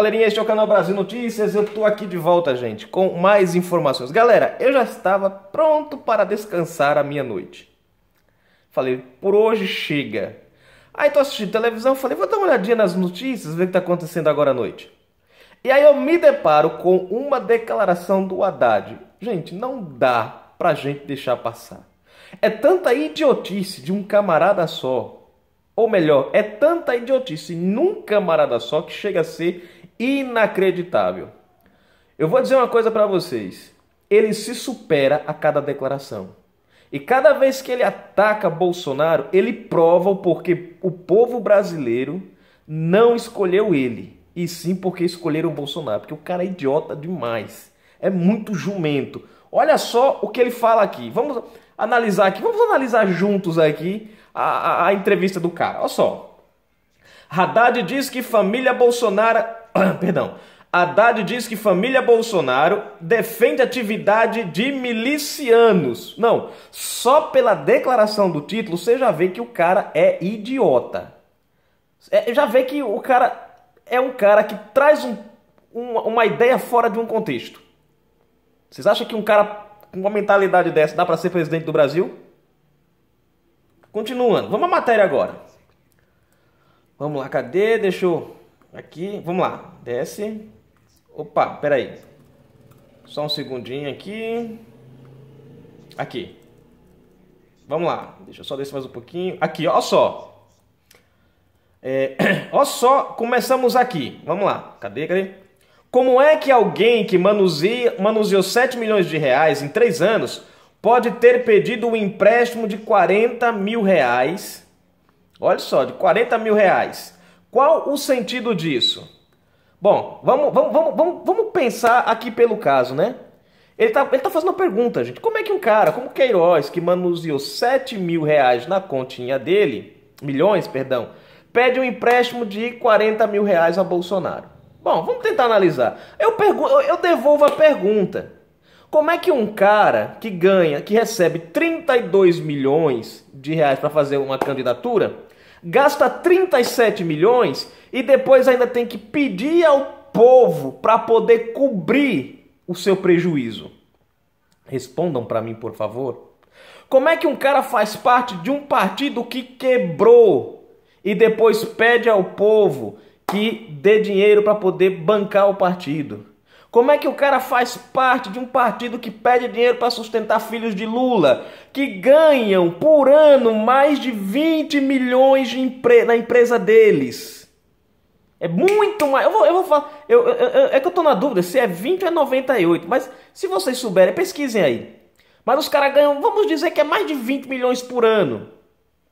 Galerinha, este é o canal Brasil Notícias, eu tô aqui de volta, gente, com mais informações. Galera, eu já estava pronto para descansar a minha noite. Falei, por hoje chega. Aí tô assistindo televisão, falei, vou dar uma olhadinha nas notícias, ver o que tá acontecendo agora à noite. E aí eu me deparo com uma declaração do Haddad. Gente, não dá pra gente deixar passar. É tanta idiotice de um camarada só. Ou melhor, é tanta idiotice num camarada só que chega a ser inacreditável. Eu vou dizer uma coisa para vocês. Ele se supera a cada declaração. E cada vez que ele ataca Bolsonaro, ele prova o porquê o povo brasileiro não escolheu ele. E sim porque escolheram o Bolsonaro. Porque o cara é idiota demais. É muito jumento. Olha só o que ele fala aqui. Vamos analisar aqui. Vamos analisar juntos aqui a entrevista do cara. Olha só. Haddad diz que família Bolsonaro... Perdão. Haddad diz que família Bolsonaro defende atividade de milicianos. Não, só pela declaração do título você já vê que o cara é idiota. Já vê que o cara é um cara que traz uma ideia fora de um contexto. Vocês acham que um cara com uma mentalidade dessa dá para ser presidente do Brasil? Continuando, vamos à matéria agora. Vamos lá, cadê? Deixa eu... Aqui, vamos lá. Desce. Opa, peraí. Só um segundinho aqui. Aqui. Vamos lá. Deixa eu só descer mais um pouquinho. Aqui, ó só. Ó só, começamos aqui. Vamos lá. Cadê? Como é que alguém que manuseou 7 milhões de reais em 3 anos pode ter pedido um empréstimo de 40 mil reais? Olha só, de 40 mil reais. Qual o sentido disso? Bom, vamos pensar aqui pelo caso, né? Ele tá fazendo uma pergunta, gente. Como é que um cara como Queiroz, que manuseou 7 mil reais na continha dele, milhões, perdão, pede um empréstimo de 40 mil reais a Bolsonaro? Bom, vamos tentar analisar. Eu devolvo a pergunta. Como é que um cara que recebe 32 milhões de reais para fazer uma candidatura, gasta 37 milhões e depois ainda tem que pedir ao povo para poder cobrir o seu prejuízo? Respondam para mim, por favor. Como é que um cara faz parte de um partido que quebrou e depois pede ao povo que dê dinheiro para poder bancar o partido? Como é que o cara faz parte de um partido que pede dinheiro para sustentar filhos de Lula, que ganham por ano mais de 20 milhões na empresa deles? É muito mais. Eu vou falar. É que eu tô na dúvida se é 20 ou é 98. Mas se vocês souberem, pesquisem aí. Mas os caras ganham, vamos dizer que é mais de 20 milhões por ano.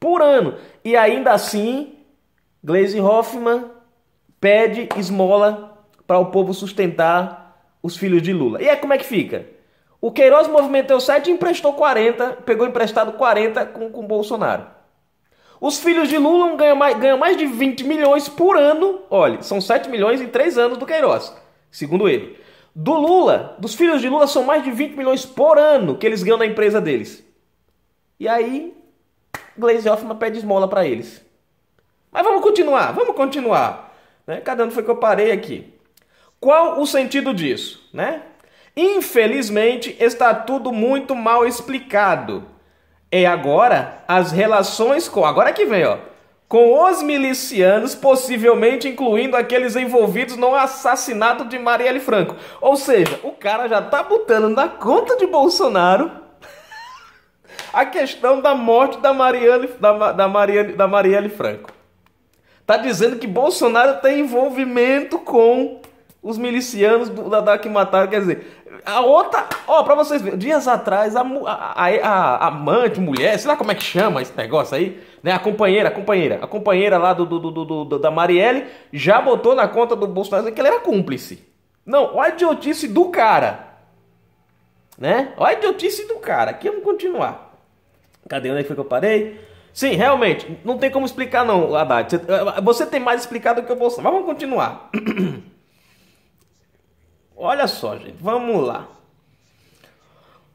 Por ano. E ainda assim, Gleisi Hoffmann pede esmola para o povo sustentar os filhos de Lula. E aí como é que fica? O Queiroz movimentou 7 e emprestou 40, pegou emprestado 40 com Bolsonaro. Os filhos de Lula ganham mais de 20 milhões por ano. Olha, são 7 milhões em 3 anos do Queiroz, segundo ele. Do Lula, dos filhos de Lula, são mais de 20 milhões por ano que eles ganham na empresa deles. E aí, Gleisi Hoffmann pede esmola para eles. Mas vamos continuar. Né? Cada ano foi que eu parei aqui. Qual o sentido disso, né? Infelizmente, está tudo muito mal explicado. E agora, as relações com... Agora que vem, ó. Com os milicianos, possivelmente incluindo aqueles envolvidos no assassinato de Marielle Franco. Ou seja, o cara já tá botando na conta de Bolsonaro a questão da morte da Marielle Franco. Tá dizendo que Bolsonaro tem envolvimento com os milicianos da que mataram, quer dizer, a outra, ó, pra vocês verem, dias atrás, a amante, mulher, sei lá como é que chama esse negócio aí, né, a companheira lá da Marielle, já botou na conta do Bolsonaro que ele era cúmplice. Não, olha a idiotice do cara, né, olha a idiotice do cara, aqui vamos continuar. Cadê, onde foi que eu parei? Sim, realmente, não tem como explicar não, Haddad, você tem mais explicado do que eu vou, mas vamos continuar. Olha só, gente, vamos lá.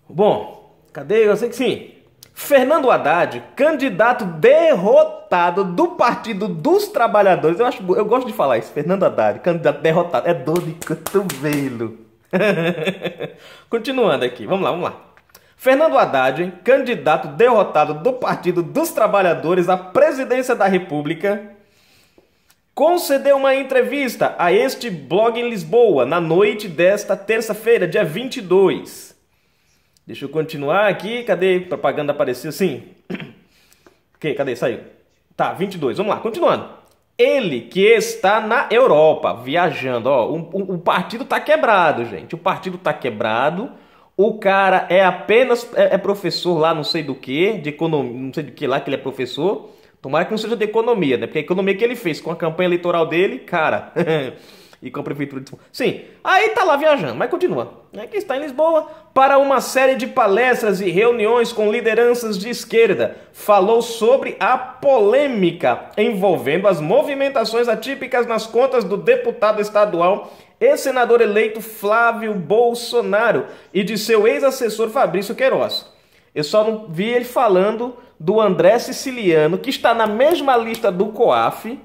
Bom, cadê? Eu sei que sim. Fernando Haddad, candidato derrotado do Partido dos Trabalhadores. Eu gosto de falar isso. Fernando Haddad, candidato derrotado. É dor de cotovelo. Continuando aqui. Vamos lá. Fernando Haddad, candidato derrotado do Partido dos Trabalhadores à presidência da República, concedeu uma entrevista a este blog em Lisboa na noite desta terça-feira, dia 22. Deixa eu continuar aqui. Cadê? Propaganda apareceu assim. Ok, cadê? Saiu. Tá, 22. Vamos lá, continuando. Ele que está na Europa, viajando. Ó, o partido tá quebrado, gente. O partido tá quebrado. O cara é apenas professor lá, não sei do que, de economia, não sei do que lá que ele é professor. Tomara que não seja de economia, né? Porque a economia que ele fez com a campanha eleitoral dele, cara... E com a prefeitura de... Sim, aí tá lá viajando, mas continua. Aqui está em Lisboa para uma série de palestras e reuniões com lideranças de esquerda. Falou sobre a polêmica envolvendo as movimentações atípicas nas contas do deputado estadual e senador eleito Flávio Bolsonaro e de seu ex-assessor Fabrício Queiroz. Eu só não vi ele falando do André Siciliano, que está na mesma lista do COAF,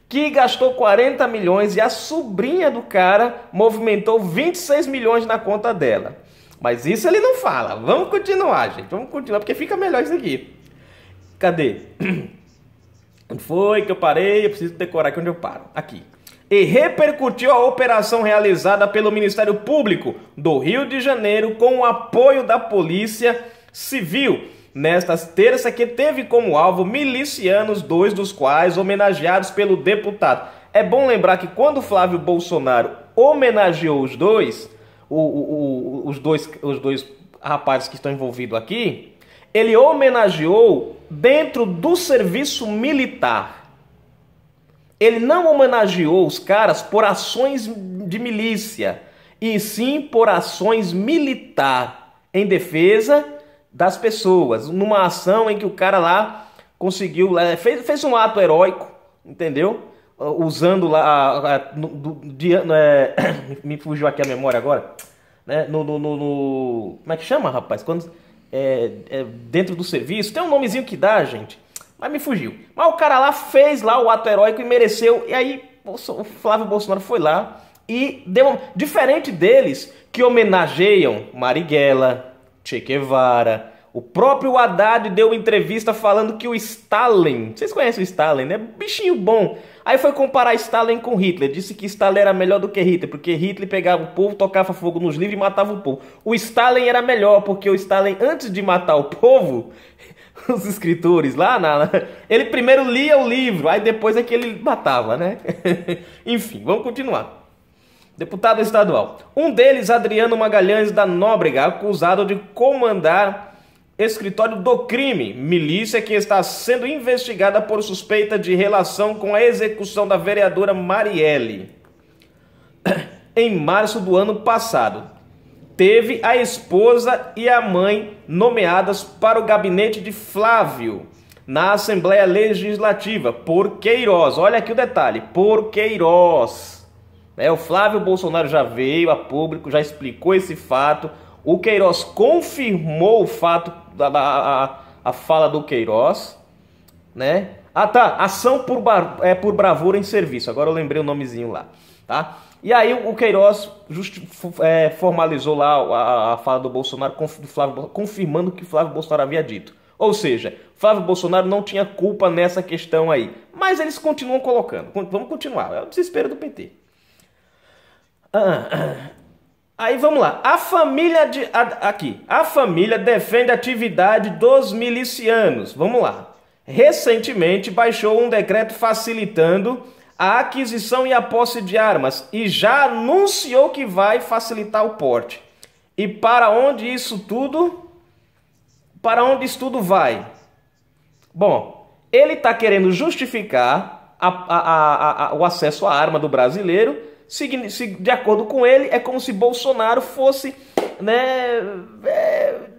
que gastou 40 milhões e a sobrinha do cara movimentou 26 milhões na conta dela. Mas isso ele não fala. Vamos continuar, gente. Vamos continuar, porque fica melhor isso aqui. Cadê? Onde foi que eu parei? Eu preciso decorar aqui onde eu paro. Aqui. E repercutiu a operação realizada pelo Ministério Público do Rio de Janeiro com o apoio da Polícia Civil nesta terça, que teve como alvo milicianos, 2 dos quais homenageados pelo deputado. É bom lembrar que quando Flávio Bolsonaro homenageou os dois, os dois rapazes que estão envolvidos aqui, ele homenageou dentro do serviço militar. Ele não homenageou os caras por ações de milícia, e sim por ações militar em defesa das pessoas, numa ação em que o cara lá conseguiu, fez um ato heróico, entendeu? Usando lá, me fugiu aqui a memória agora, né? Como é que chama, rapaz? Quando dentro do serviço, tem um nomezinho que dá, gente, mas me fugiu. Mas o cara lá fez lá o ato heróico e mereceu, e aí o Flávio Bolsonaro foi lá e deu, diferente deles que homenageiam Marighella, Che Guevara. O próprio Haddad deu uma entrevista falando que o Stalin... Vocês conhecem o Stalin, né? Bichinho bom. Aí foi comparar Stalin com Hitler. Disse que Stalin era melhor do que Hitler, porque Hitler pegava o povo, tocava fogo nos livros e matava o povo. O Stalin era melhor, porque o Stalin, antes de matar o povo, os escritores lá, ele primeiro lia o livro, aí depois é que ele matava, né? Enfim, vamos continuar. Deputado estadual. Um deles, Adriano Magalhães da Nóbrega, acusado de comandar escritório do crime, milícia que está sendo investigada por suspeita de relação com a execução da vereadora Marielle. Em março do ano passado, teve a esposa e a mãe nomeadas para o gabinete de Flávio na Assembleia Legislativa por Queiroz. Olha aqui o detalhe, por Queiroz. O Flávio Bolsonaro já veio a público, já explicou esse fato. O Queiroz confirmou o fato, a fala do Queiroz, né? Ah, tá, ação por bravura em serviço. Agora eu lembrei o nomezinho lá, tá? E aí o Queiroz formalizou lá a fala do Bolsonaro, confirmando o que Flávio Bolsonaro havia dito. Ou seja, Flávio Bolsonaro não tinha culpa nessa questão aí. Mas eles continuam colocando. Vamos continuar, é o desespero do PT. Aí vamos lá. A família defende a atividade dos milicianos. Vamos lá. Recentemente baixou um decreto facilitando a aquisição e a posse de armas e já anunciou que vai facilitar o porte. E para onde isso tudo vai? Bom, ele está querendo justificar o acesso à arma do brasileiro. De acordo com ele, é como se Bolsonaro fosse, né,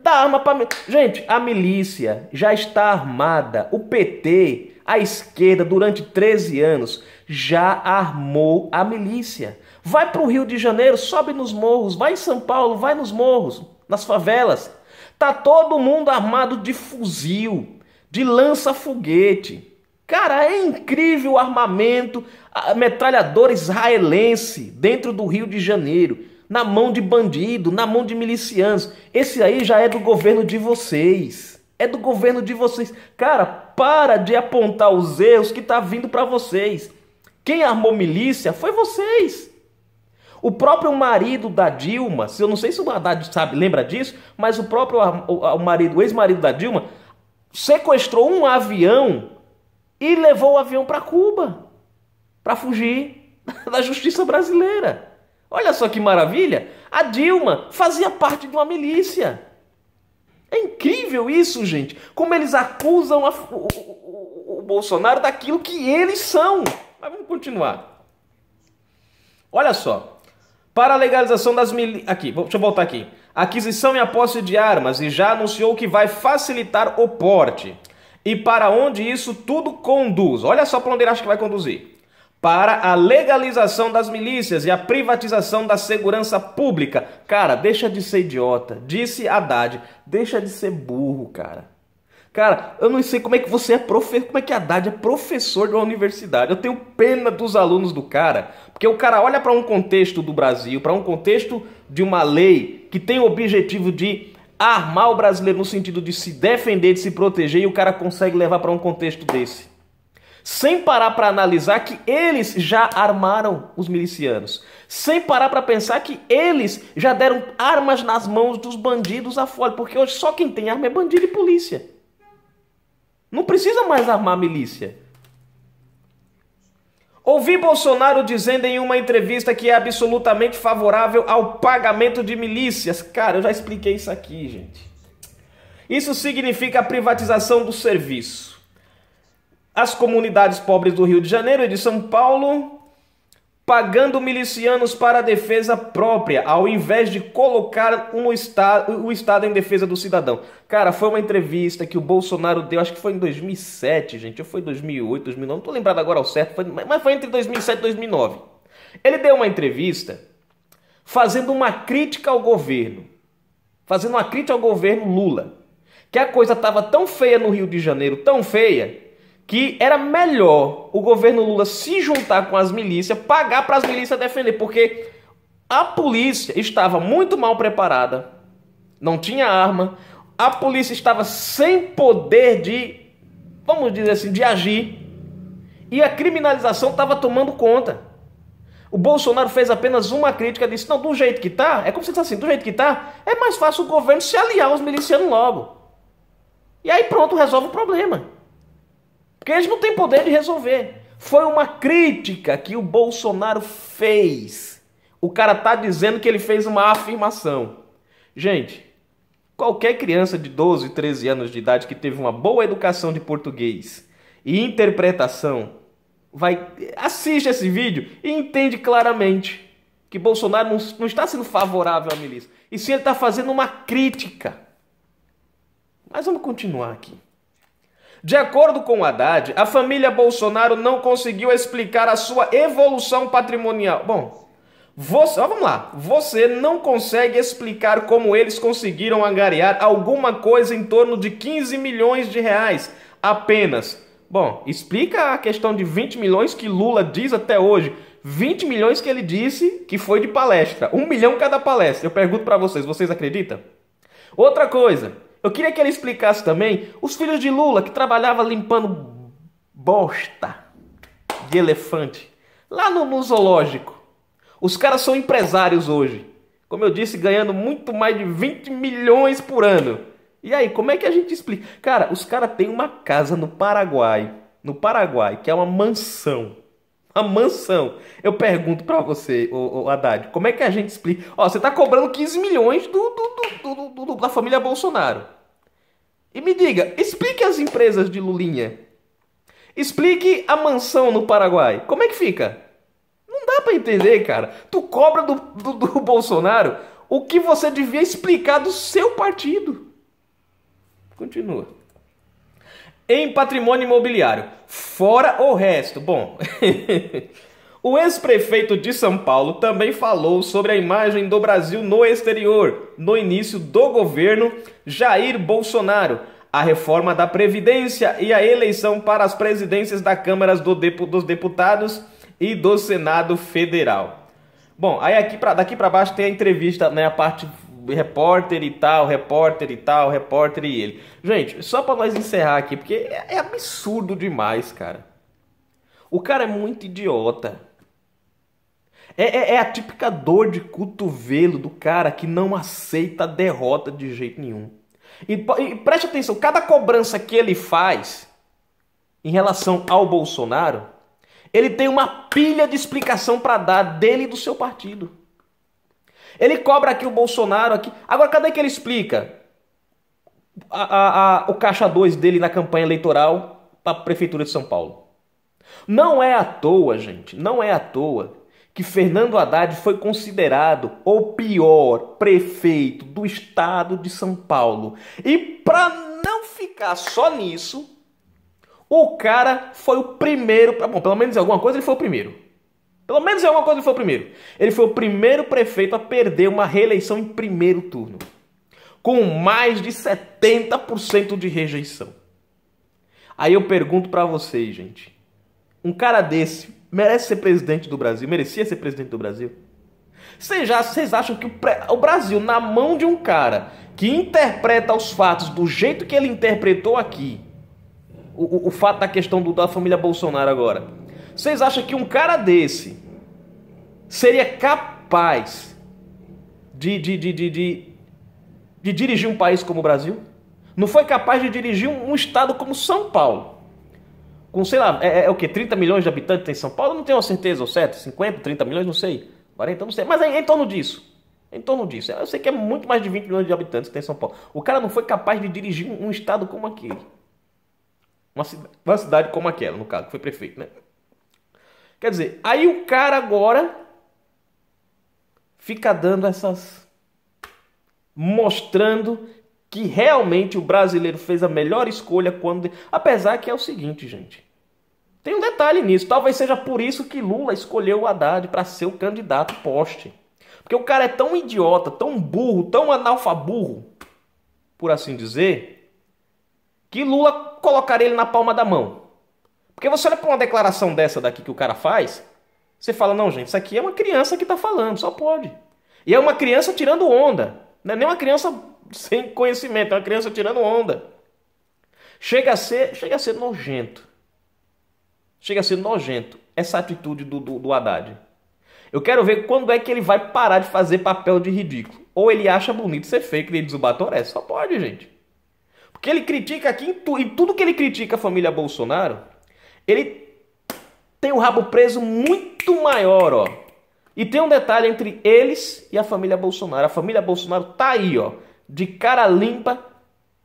dar arma para... Gente, a milícia já está armada. O PT, a esquerda, durante 13 anos, já armou a milícia. Vai para o Rio de Janeiro, sobe nos morros. Vai em São Paulo, vai nos morros, nas favelas. Tá todo mundo armado de fuzil, de lança-foguete. Cara, é incrível o armamento, a metralhadora israelense dentro do Rio de Janeiro, na mão de bandido, na mão de milicianos. Esse aí já é do governo de vocês. É do governo de vocês. Cara, para de apontar os erros que tá vindo para vocês. Quem armou milícia foi vocês. O próprio marido da Dilma, eu não sei se o Haddad sabe, lembra disso, mas o próprio o ex-marido da Dilma sequestrou um avião e levou o avião para Cuba, para fugir da justiça brasileira. Olha só que maravilha! A Dilma fazia parte de uma milícia. É incrível isso, gente. Como eles acusam o Bolsonaro daquilo que eles são. Mas vamos continuar. Olha só. Para a legalização das milícias... Aqui, deixa eu voltar aqui. Aquisição e a posse de armas, e já anunciou que vai facilitar o porte. E para onde isso tudo conduz? Olha só para onde ele acha que vai conduzir. Para a legalização das milícias e a privatização da segurança pública. Cara, deixa de ser idiota. Disse Haddad. Deixa de ser burro, cara. Cara, eu não sei como é que você é professor, como é que Haddad é professor de uma universidade. Eu tenho pena dos alunos do cara, porque o cara olha para um contexto do Brasil, para um contexto de uma lei que tem o objetivo de armar o brasileiro no sentido de se defender, de se proteger, e o cara consegue levar para um contexto desse. Sem parar para analisar que eles já armaram os milicianos. Sem parar para pensar que eles já deram armas nas mãos dos bandidos afora. Porque hoje só quem tem arma é bandido e polícia. Não precisa mais armar a milícia. Ouvi Bolsonaro dizendo em uma entrevista que é absolutamente favorável ao pagamento de milícias. Cara, eu já expliquei isso aqui, gente. Isso significa a privatização do serviço. As comunidades pobres do Rio de Janeiro e de São Paulo pagando milicianos para a defesa própria, ao invés de colocar o Estado em defesa do cidadão. Cara, foi uma entrevista que o Bolsonaro deu, acho que foi em 2007, gente, ou foi 2008, 2009, não estou lembrado agora ao certo, mas foi entre 2007 e 2009. Ele deu uma entrevista fazendo uma crítica ao governo, Lula, que a coisa estava tão feia no Rio de Janeiro, tão feia, que era melhor o governo Lula se juntar com as milícias, pagar para as milícias defender, porque a polícia estava muito mal preparada, não tinha arma, a polícia estava sem poder de, vamos dizer assim, de agir, e a criminalização estava tomando conta. O Bolsonaro fez apenas uma crítica, disse, não, do jeito que tá, é como se fosse assim, do jeito que tá, é mais fácil o governo se aliar aos milicianos logo. E aí pronto, resolve o problema. Porque eles não têm poder de resolver. Foi uma crítica que o Bolsonaro fez. O cara está dizendo que ele fez uma afirmação. Gente, qualquer criança de 12, 13 anos de idade que teve uma boa educação de português e interpretação, assiste esse vídeo e entende claramente que Bolsonaro não está sendo favorável à milícia. E sim, ele está fazendo uma crítica. Mas vamos continuar aqui. De acordo com o Haddad, a família Bolsonaro não conseguiu explicar a sua evolução patrimonial. Bom, vamos lá. Você não consegue explicar como eles conseguiram angariar alguma coisa em torno de 15 milhões de reais apenas. Bom, explica a questão de 20 milhões que Lula diz até hoje. 20 milhões que ele disse que foi de palestra. 1 milhão cada palestra. Eu pergunto para vocês acreditam? Outra coisa. Eu queria que ele explicasse também os filhos de Lula que trabalhavam limpando bosta de elefante lá no zoológico. Os caras são empresários hoje. Como eu disse, ganhando muito mais de 20 milhões por ano. E aí, como é que a gente explica? Cara, os caras têm uma casa no Paraguai, que é uma mansão. Uma mansão. Eu pergunto pra você, Haddad, como é que a gente explica? Ó, você tá cobrando 15 milhões da família Bolsonaro. E me diga, explique as empresas de Lulinha. Explique a mansão no Paraguai. Como é que fica? Não dá pra entender, cara. Tu cobra do Bolsonaro o que você devia explicar do seu partido. Continua. Em patrimônio imobiliário, fora o resto. Bom, O ex-prefeito de São Paulo também falou sobre a imagem do Brasil no exterior, no início do governo Jair Bolsonaro, a reforma da Previdência e a eleição para as presidências da Câmara dos Deputados e do Senado Federal. Bom, aí daqui para baixo tem a entrevista, né, a parte repórter e tal, repórter e ele. Gente, só para nós encerrar aqui, porque é absurdo demais, cara. O cara é muito idiota. É a típica dor de cotovelo do cara que não aceita a derrota de jeito nenhum. E preste atenção, cada cobrança que ele faz em relação ao Bolsonaro, ele tem uma pilha de explicação para dar dele e do seu partido. Ele cobra aqui o Bolsonaro aqui. Agora, cadê que ele explica o caixa 2 dele na campanha eleitoral para a Prefeitura de São Paulo? Não é à toa, gente, não é à toa que Fernando Haddad foi considerado o pior prefeito do estado de São Paulo. E para não ficar só nisso, o cara foi o primeiro, bom, pelo menos em alguma coisa ele foi o primeiro. Pelo menos em alguma coisa ele foi o primeiro. Ele foi o primeiro prefeito a perder uma reeleição em primeiro turno, com mais de 70% de rejeição. Aí eu pergunto para vocês, gente, um cara desse merece ser presidente do Brasil? Merecia ser presidente do Brasil? Vocês acham que o Brasil, na mão de um cara que interpreta os fatos do jeito que ele interpretou aqui, o fato da questão da família Bolsonaro agora, vocês acham que um cara desse seria capaz de dirigir um país como o Brasil? Não foi capaz de dirigir um estado como São Paulo, com, sei lá, o quê? 30 milhões de habitantes tem São Paulo? Não tenho certeza, ou certo? 50, 30 milhões, não sei. 40, não sei. Mas é em torno disso. Em torno disso. Eu sei que é muito mais de 20 milhões de habitantes que tem São Paulo. O cara não foi capaz de dirigir um estado como aquele. Uma cidade como aquela, no caso, que foi prefeito, né? Quer dizer, aí o cara agora fica dando mostrando que realmente o brasileiro fez a melhor escolha quando... Apesar que é o seguinte, gente. Tem um detalhe nisso. Talvez seja por isso que Lula escolheu o Haddad para ser o candidato poste. Porque o cara é tão idiota, tão burro, tão analfaburro, por assim dizer, que Lula colocaria ele na palma da mão. Porque você olha para uma declaração dessa daqui que o cara faz, você fala, não, gente, isso aqui é uma criança que está falando, só pode. E é uma criança tirando onda. Não é nem uma criança sem conhecimento, é uma criança tirando onda. Chega a ser nojento. Chega a ser nojento essa atitude do Haddad. Eu quero ver quando é que ele vai parar de fazer papel de ridículo. Ou ele acha bonito ser feio, que ele diz o Batoré. Só pode, gente. Porque ele critica aqui, em tudo que ele critica a família Bolsonaro, ele tem o rabo preso muito maior, ó. E tem um detalhe entre eles e a família Bolsonaro. A família Bolsonaro tá aí, ó, de cara limpa,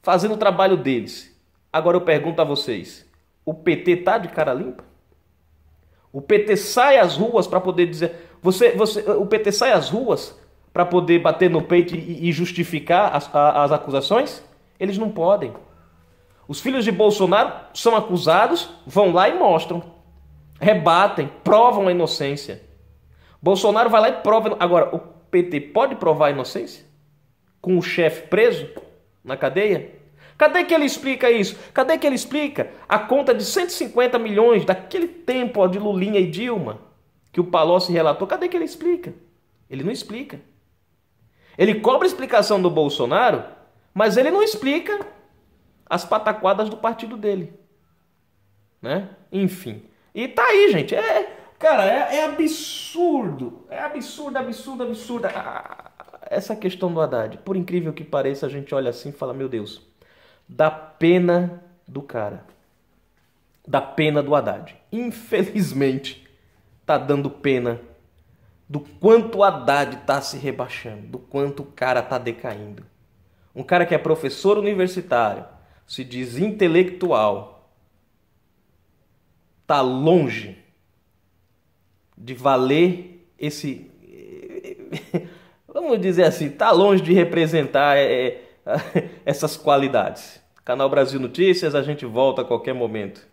fazendo o trabalho deles. Agora eu pergunto a vocês, o PT tá de cara limpa? O PT sai às ruas para poder dizer... o PT sai às ruas para poder bater no peito e justificar as acusações? Eles não podem. Os filhos de Bolsonaro são acusados, vão lá e mostram. Rebatem, provam a inocência. Bolsonaro vai lá e prova... Agora, o PT pode provar a inocência? Com o chefe preso na cadeia? Cadê que ele explica isso? Cadê que ele explica a conta de 150 milhões daquele tempo, ó, de Lulinha e Dilma, que o Palocci relatou? Cadê que ele explica? Ele não explica. Ele cobra a explicação do Bolsonaro, mas ele não explica as pataquadas do partido dele, né? Enfim. E tá aí, gente. Cara, é absurdo. É absurdo. Essa questão do Haddad, por incrível que pareça, a gente olha assim e fala, meu Deus, dá pena do cara. Dá pena do Haddad. Infelizmente, tá dando pena do quanto o Haddad tá se rebaixando, do quanto o cara tá decaindo. Um cara que é professor universitário, se diz intelectual, tá longe de valer esse... Vamos dizer assim, tá longe de representar essas qualidades. Canal Brasil Notícias, a gente volta a qualquer momento.